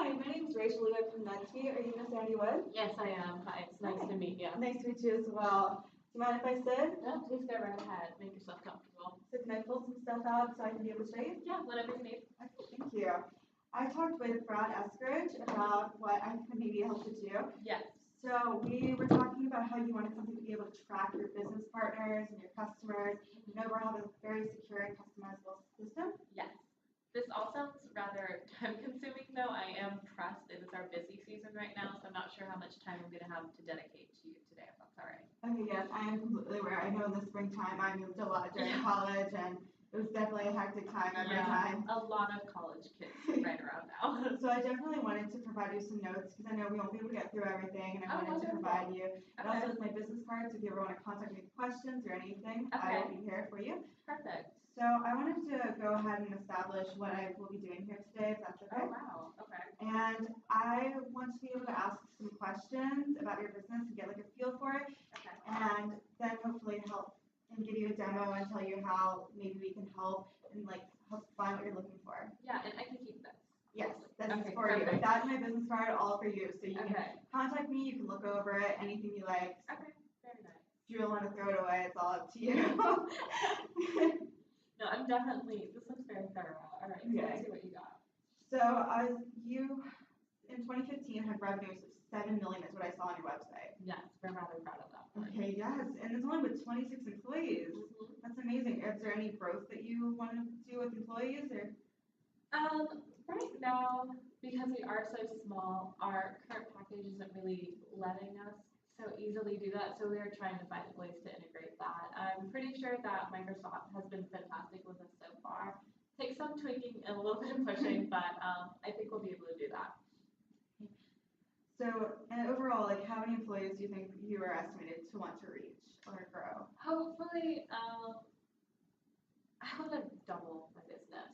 Hi, my name is Rachel Lewitt from NetSuite. Are you Miss Sandy Wood? Yes, I am. Hi, it's nice Hi. to meet you. Nice to meet you as well. Do you mind if I sit? No, please go right ahead. Make yourself comfortable. So can I pull some stuff out so I can be able to show you? Yeah, whatever you need. Okay, thank you. I talked with Brad Eskridge about what I could maybe help to do. Yes. So we were talking about how you wanted something to be able to track your business partners and your customers and overall have a very secure and customizable system. Yes. This all sounds rather time consuming though. I am pressed. It is our busy season right now, so I'm not sure how much time I'm going to have to dedicate to you today, if that's all right. Okay, yes, I am completely aware. I know in the springtime I moved a lot during Yeah. college and it was definitely a hectic time every time. A lot of college kids right around now. So I definitely wanted to provide you some notes because I know we won't be able to get through everything and I wanted to wonderful. provide you. It Okay. also has my business cards if you ever want to contact me with questions or anything. Okay. I will be here for you. Perfect. So I wanted to go ahead and establish what I will be doing here today, if that's okay. Oh, wow. Okay. And I want to be able to ask some questions about your business and get like a feel for it, Okay. and then hopefully help and give you a demo and tell you how maybe we can help and like help find what you're looking for. Yeah, and I can keep this. Yes, this Okay, is for you. perfect. That's my business card, all for you. So you can Okay. contact me, you can look over it, anything you like. Okay. Very nice. If you don't want to throw it away, it's all up to you. No, I'm definitely, this looks very thorough. All right, so Okay. let's see what you got. So you in 2015 had revenues of 7 million is what I saw on your website. Yes, we're rather proud of that point. Okay, yes, and it's only with 26 employees. Mhm. That's amazing. Is there any growth that you want to do with employees or? Right now, because we are so small, our current package isn't really letting us so easily do that. So we are trying to find ways to integrate that. I'm pretty sure that Microsoft has been fantastic with us so far. Takes some tweaking and a little bit of pushing, but I think we'll be able to do that. So, and overall, like how many employees do you think you are estimated to want to reach or grow? Hopefully, I want to double my business.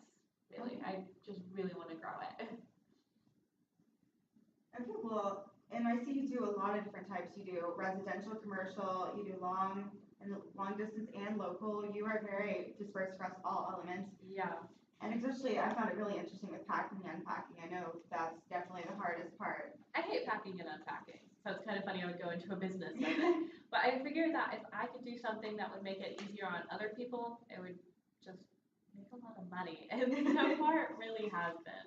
Really, Okay. I just really want to grow it. Okay, well, and I see you do a lot of different types. You do residential, commercial, you do long distance and local. You are very dispersed across all elements. Yeah. And especially, I found it really interesting with packing and unpacking. I know that's definitely the hardest part. I hate packing and unpacking, so it's kind of funny I would go into a business of it. But I figured that if I could do something that would make it easier on other people, it would just make a lot of money. And so far, it really has been.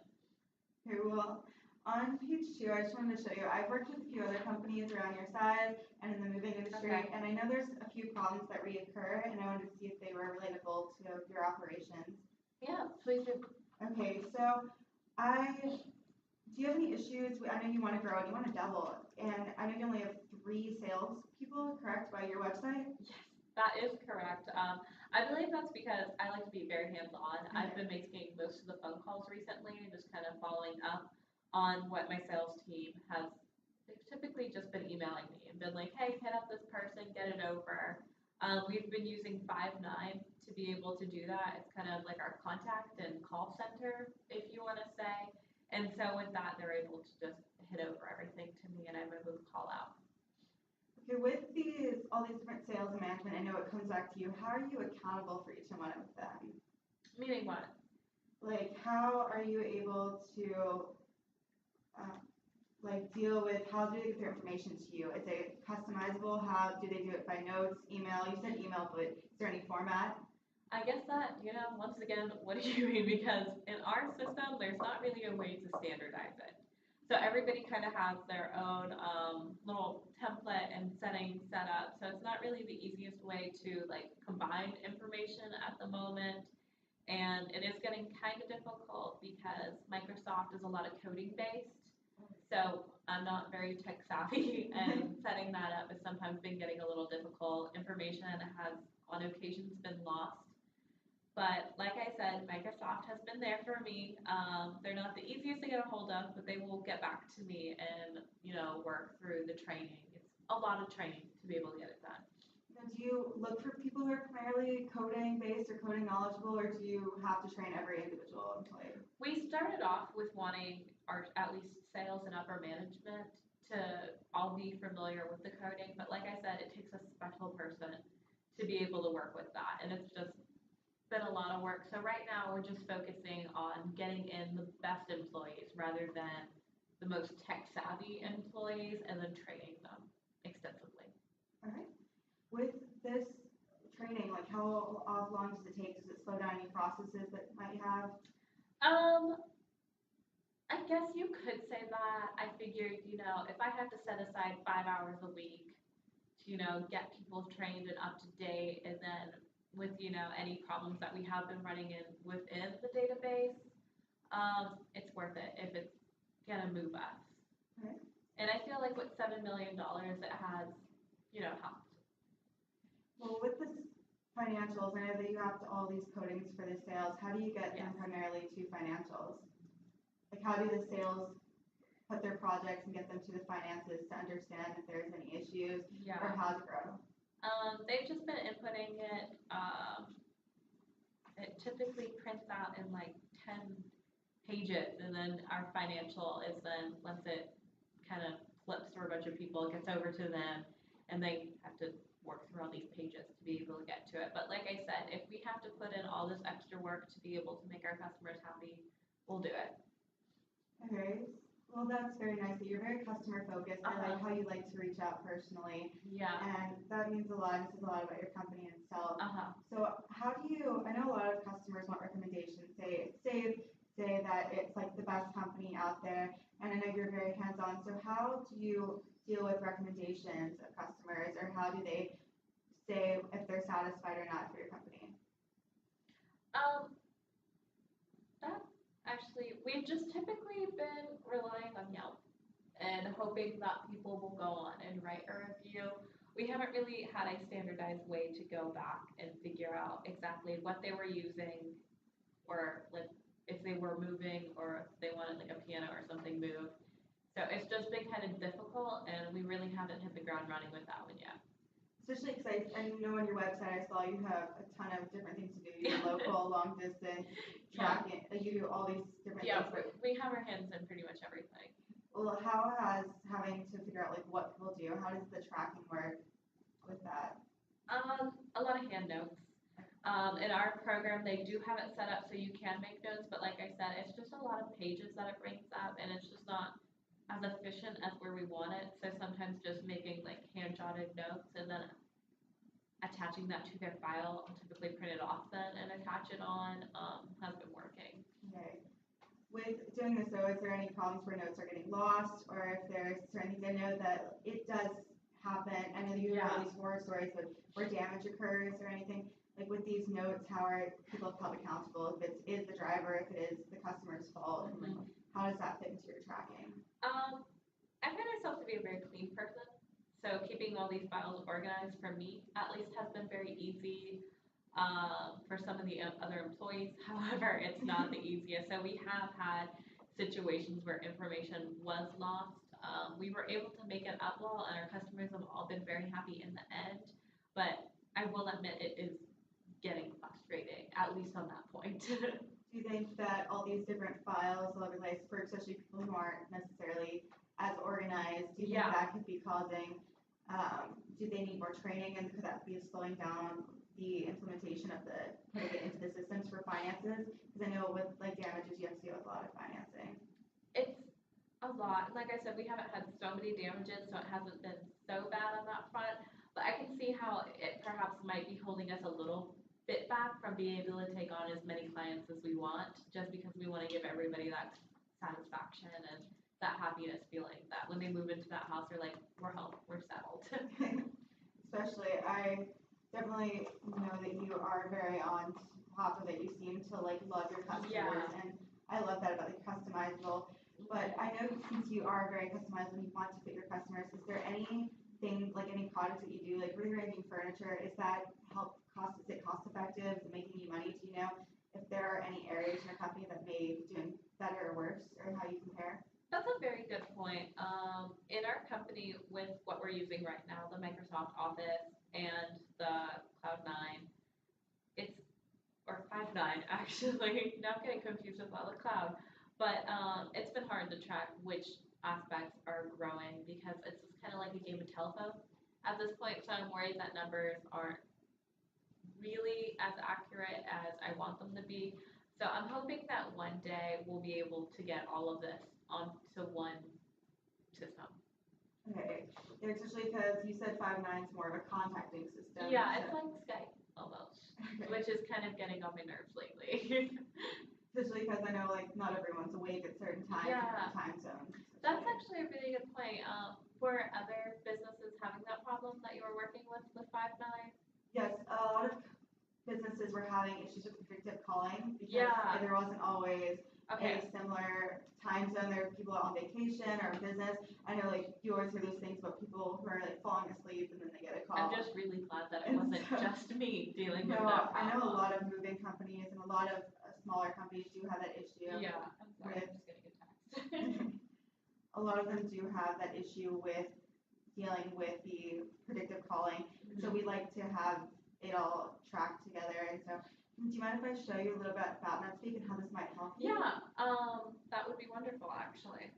Okay, well, on page 2, I just wanted to show you, I've worked with a few other companies around your size and in the moving industry, Okay. and I know there's a few problems that reoccur, and I wanted to see if they were relatable to your operations. Yeah, please do. Okay, so do you have any issues? I know you want to grow and you want to double, and I know you only have 3 sales people, correct, by your website? Yes, that is correct. I believe that's because I like to be very hands-on. I've been making most of the phone calls recently and just kind of following up on what my sales team has. They've typically just been emailing me and been like, hey, hit up this person, get it over. We've been using Five9 to be able to do that. It's kind of like our contact and call center, if you want to say. And so with that, they're able to just hit over everything to me, and I'm able to call out. Okay, with all these different sales and management, I know it comes back to you. How are you accountable for each one of them? Meaning what? Like, how are you able to deal with how do they get their information to you? Is it customizable? How do they do it by notes, email? You said email, but is there any format? I guess that, once again, what do you mean? Because in our system, there's not really a way to standardize it. So everybody kind of has their own little template and setting set up. So it's not really the easiest way to combine information at the moment. And it is getting kind of difficult because Microsoft is a lot of coding based. So I'm not very tech savvy, and setting that up has sometimes been getting a little difficult. Information has on occasions been lost. But like I said, Microsoft has been there for me. They're not the easiest to get a hold of, but they will get back to me and, work through the training. It's a lot of training to be able to get it done. Now, do you look for people who are primarily coding based or coding knowledgeable, or do you have to train every individual employee? We started off with wanting at least sales and upper management to all be familiar with the coding, but like I said, it takes a special person to be able to work with that, and it's just been a lot of work. So right now we're just focusing on getting in the best employees rather than the most tech savvy employees and then training them extensively. All right. With this training, like how long does it take? Does it slow down any processes that you might have? I guess you could say that. I figured, if I had to set aside 5 hours a week to, get people trained and up to date, and then with, any problems that we have been running within the database, it's worth it if it's gonna move us. Okay. And I feel like with $7 million, it has, helped. Well, with this financials, I know that you have all these codings for the sales. How do you get them Yes. primarily to financials? Like, how do the sales put their projects and get them to the finances to understand if there's any issues or Yeah. how to grow? They've just been inputting it. It typically prints out in like 10 pages, and then our financial is then, once it kind of flips through a bunch of people, it gets over to them, and they have to work through all these pages to be able to get to it. But like I said, if we have to put in all this extra work to be able to make our customers happy, we'll do it. Okay. Well, that's very nice that you're very customer focused. I like Uh-huh. how you like to reach out personally, Yeah. and that means a lot. It says a lot about your company itself. Uh-huh. So how do you, I know a lot of customers want recommendations, say that it's like the best company out there, and I know you're very hands-on, so how do you deal with recommendations of customers, or how do they say if they're satisfied or not for your company? That actually, we've just typically been relying on Yelp and hoping that people will go on and write a review. We haven't really had a standardized way to go back and figure out exactly what they were using, or like if they were moving, or if they wanted like a piano or something moved. So it's just been kind of difficult, and we really haven't hit the ground running with that one yet. Especially because I know on your website I saw you have a ton of different things to do. You do local, long distance, tracking, you do all these different Yeah, things. we have our hands in pretty much everything. Well, how has having to figure out like what people do, how does the tracking work with that? A lot of hand notes. In our program, they do have it set up so you can make notes, but like I said, it's just a lot of pages that it brings up, and it's just not as efficient as where we want it. So sometimes just making like hand jotted notes and then attaching that to their file, I'll typically print it off then and attach it on, has been working. Okay. With doing this though, is there any problems where notes are getting lost, or if there's certain things? I know that it does happen. I know you have all these horror stories of where damage occurs or anything. Like with these notes, how are people held accountable if it is the driver, if it is the customer's fault, and like, how does that fit into your tracking? I find myself to be a very clean person, so keeping all these files organized for me at least has been very easy. For some of the other employees, however, it's not the easiest. So we have had situations where information was lost. We were able to make it upload, and our customers have all been very happy in the end. But I will admit it is getting frustrating, at least on that point. Do you think that all these different files all over the place, for especially people who aren't necessarily as organized, do you think that could be causing, do they need more training, and could that be slowing down the implementation of putting it into the systems for finances? Because I know with like damages, you have to deal with a lot of financing. It's a lot. Like I said, we haven't had so many damages, so it hasn't been so bad on that front. But I can see how it perhaps might be holding us a little bit back from being able to take on as many clients as we want, just because we want to give everybody that satisfaction and that happiness feeling that when they move into that house, they're like, we're home, we're settled. Especially, I definitely know that you are very on top of it. You seem to like love your customers, and I love that about the customizable. But I know since you are very customizable and you want to fit your customers, is there anything, like any products that you do, like rearranging furniture, is that is it cost effective? Is it making you money? Do you know if there are any areas in your company that may be doing better or worse, or how you compare? That's a very good point. In our company, with what we're using right now, the Microsoft Office and the Cloud9, or Five9 actually, now I'm getting confused with all the cloud, but it's been hard to track which aspects are growing because it's just kind of like a game of telephone at this point, so I'm worried that numbers aren't really as accurate as I want them to be. So I'm hoping that one day we'll be able to get all of this onto one system. Okay, yeah, especially because you said Five9's more of a contacting system. Yeah, it's so- like Skype almost, Okay. which is kind of getting on my nerves lately. Especially because I know like not everyone's awake at certain times, Yeah. different time zones. That's actually a really good point. Were other businesses having that problem that you were working with Five9? Yes, a lot of businesses were having issues with predictive calling because Yeah. there wasn't always Okay. a similar time zone. There were people on vacation or in business. I know like you always hear those things about people who are like falling asleep and then they get a call. I'm just really glad that it And wasn't so- just me dealing with No, that I know a problem. lot of moving companies and a lot of smaller companies do have that issue. Yeah, I'm sorry, I'm just getting a text. A lot of them do have that issue with dealing with the predictive calling. So we like to have it all tracked together. And so, do you mind if I show you a little bit about NetSpeak and how this might help you? Yeah, that would be wonderful, actually.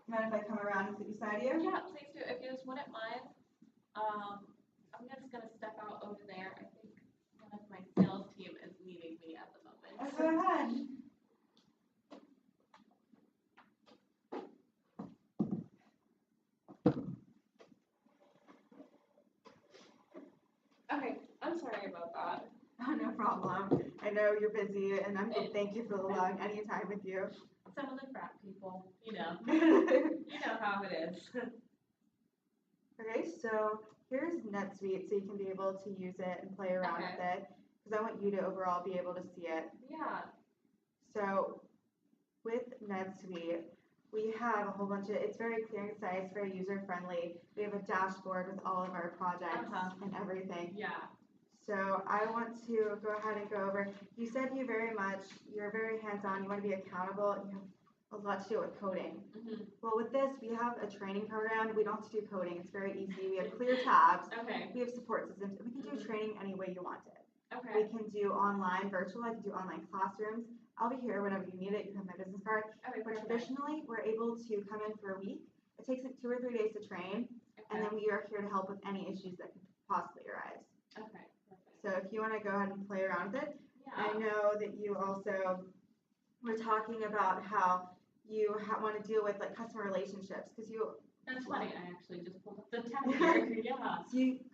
Mind if I come around and sit beside you? Yeah, please do, if you just wouldn't mind. I'm just gonna step out over there. I think one of my sales team is needing me at the moment. Oh, go ahead. Okay, I'm sorry about that. Oh, no problem. I know you're busy, and thank you for allowing any time with you. Some of the frat people, you know, you know how it is. Okay, so here's NetSuite, so you can be able to use it and play around with it, because I want you to overall be able to see it. Yeah, So with NetSuite, we have a whole bunch of, it's very clear and concise, it's very user-friendly. We have a dashboard with all of our projects and everything. yeah, So I want to go ahead and go over, you said you're very hands-on, you want to be accountable, and you have a lot to do with coding. Well, with this, we have a training program. We don't have to do coding. It's very easy. We have clear tabs. okay, We have support systems. We can do training any way you want it. okay, We can do online, virtual. I can do online classrooms. I'll be here whenever you need it. You have my business card. okay, But perfect. traditionally, we're able to come in for a week. It takes like 2 or 3 days to train, and then we are here to help with any issues that could possibly arise. Okay, perfect. So if you want to go ahead and play around with it, I Yeah, know that you also were talking about how you want to deal with like customer relationships because that's funny, I actually just pulled up the tab here, yeah.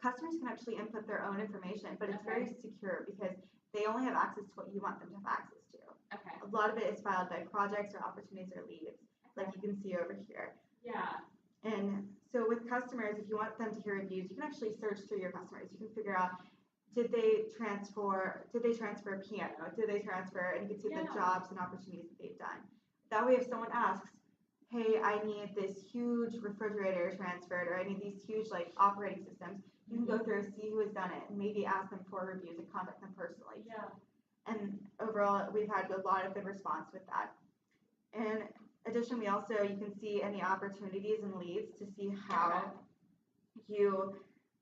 customers can actually input their own information, but it's very secure because they only have access to what you want them to have access to. Okay, A lot of it is filed by projects or opportunities or leads, like you can see over here. yeah, And so with customers, if you want them to hear reviews, you can actually search through your customers. You can figure out, did they transfer piano? Did they transfer? And you can see the jobs and opportunities that they've done. That way, if someone asks, hey, I need this huge refrigerator transferred, or I need these huge like operating systems, you can go through, see who has done it, and maybe ask them for reviews and contact them personally. yeah, And overall, we've had a lot of good response with that. In addition, you can see any opportunities and leads to see how you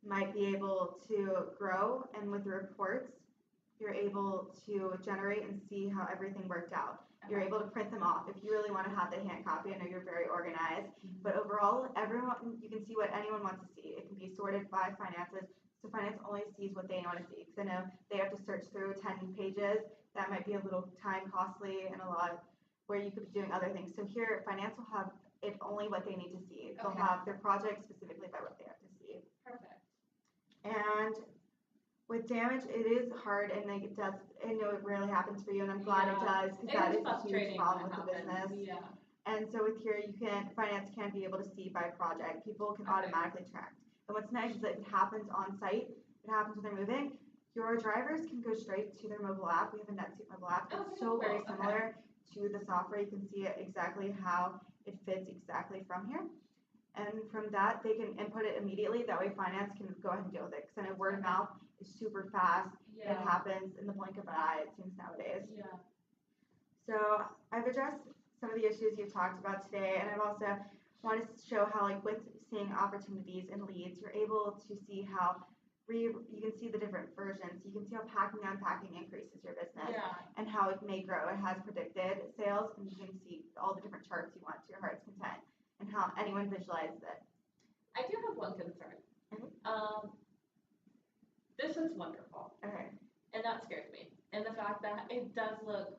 might be able to grow, and with the reports, you're able to generate and see how everything worked out. You're able to print them off if you really want to have the hand copy. I know you're very organized, but overall, you can see what anyone wants to see. It can be sorted by finances, so finance only sees what they want to see. Because I know they have to search through 10 pages. That might be a little time costly and a lot where you could be doing other things. So here, finance will have it only what they need to see. They'll have their project specifically by what they have to see. perfect. And with damage, it is hard, and like I know it rarely happens for you, and I'm glad it does, because that is a huge problem with the business. Yeah, And so with here, finance can be able to see by project. People can automatically track. And what's nice is that it happens on site. It happens when they're moving. Your drivers can go straight to their mobile app. We have a NetSuite mobile app. It's so very similar to the software. You can see it exactly how it fits exactly from here. And from that, they can input it immediately. That way finance can go ahead and deal with it. Because I know word of mouth is super fast. It happens in the blink of an eye, it seems nowadays. yeah, So I've addressed some of the issues you've talked about today, and I've also wanted to show how, like, with seeing opportunities and leads, you're able to see how you can see the different versions. You can see how packing and unpacking increases your business and how it may grow. It has predicted sales, and you can see all the different charts you want to your heart's content and how anyone visualizes it. I do have one concern. This is wonderful, Okay. and that scares me. and the fact that it does look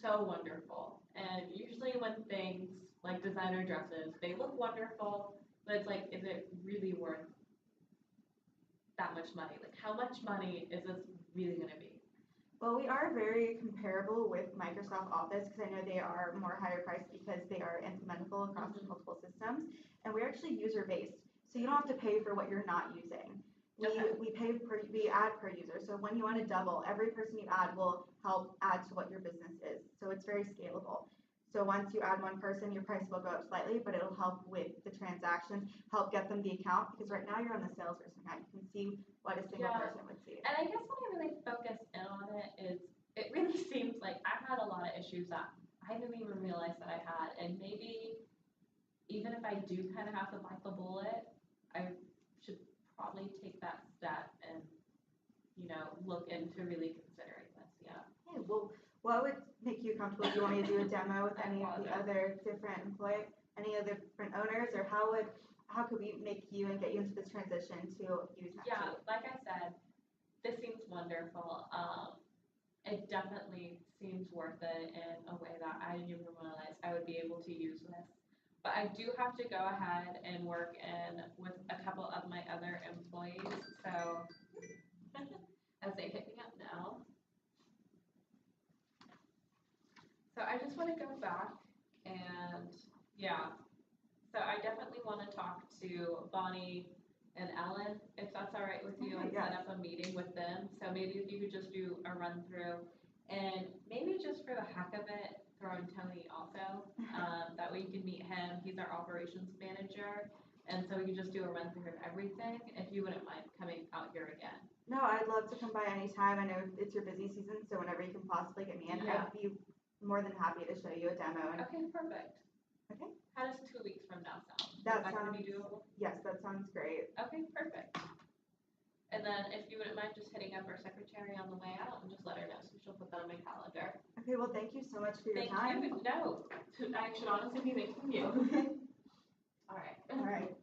so wonderful. And usually when things like designer dresses, they look wonderful, but it's like, is it really worth that much money? Like, how much money is this really gonna be? Well, we are very comparable with Microsoft Office because I know they are more higher priced because they are implementable across multiple systems, and we're actually user based, so you don't have to pay for what you're not using. Okay. We add per user, so when you want to double, every person you add will help add to what your business is. So it's very scalable. So once you add one person, your price will go up slightly, but it'll help with the transactions, help get them the account, because right now you're on the salesperson account. You can see what a single Yeah. person would see. And I guess when I really focus in on it is, it really seems like I've had a lot of issues that I didn't even realize that I had, and maybe even if I do kind of have to bite the bullet, I should probably take that step and, look into really considering this, yeah. Okay, well, what would make you comfortable? Do you want me to do a demo with any of the other different any other different owners, or how could we make you and get you into this transition to use NetSuite? Yeah, like I said, this seems wonderful. It definitely seems worth it in a way that I didn't even realize I would be able to use this. But I do have to go ahead and work in with a couple of my other employees, so as they hit me up now. So I just want to go back and, yeah. So I definitely want to talk to Bonnie and Ellen, if that's all right with you, and set up a meeting with them. So maybe if you could just do a run through, and maybe just for the heck of it, throw in Tony also. That way you can meet him. He's our operations manager. And so we can just do a run through of everything, if you wouldn't mind coming out here again. No, I'd love to come by anytime. I know it's your busy season, so whenever you can possibly get me in, Yeah. I'd be more than happy to show you a demo. And Okay, perfect. Okay. How does 2 weeks from now sound? That Is that gonna be sounds- doable? yes, that sounds great. Okay, perfect. And then if you wouldn't mind just hitting up our secretary on the way out and just let her know, so she'll put that on my calendar. Okay, well, thank you so much for your Thank time. you. No, I should honestly be thanking you. All right. All right.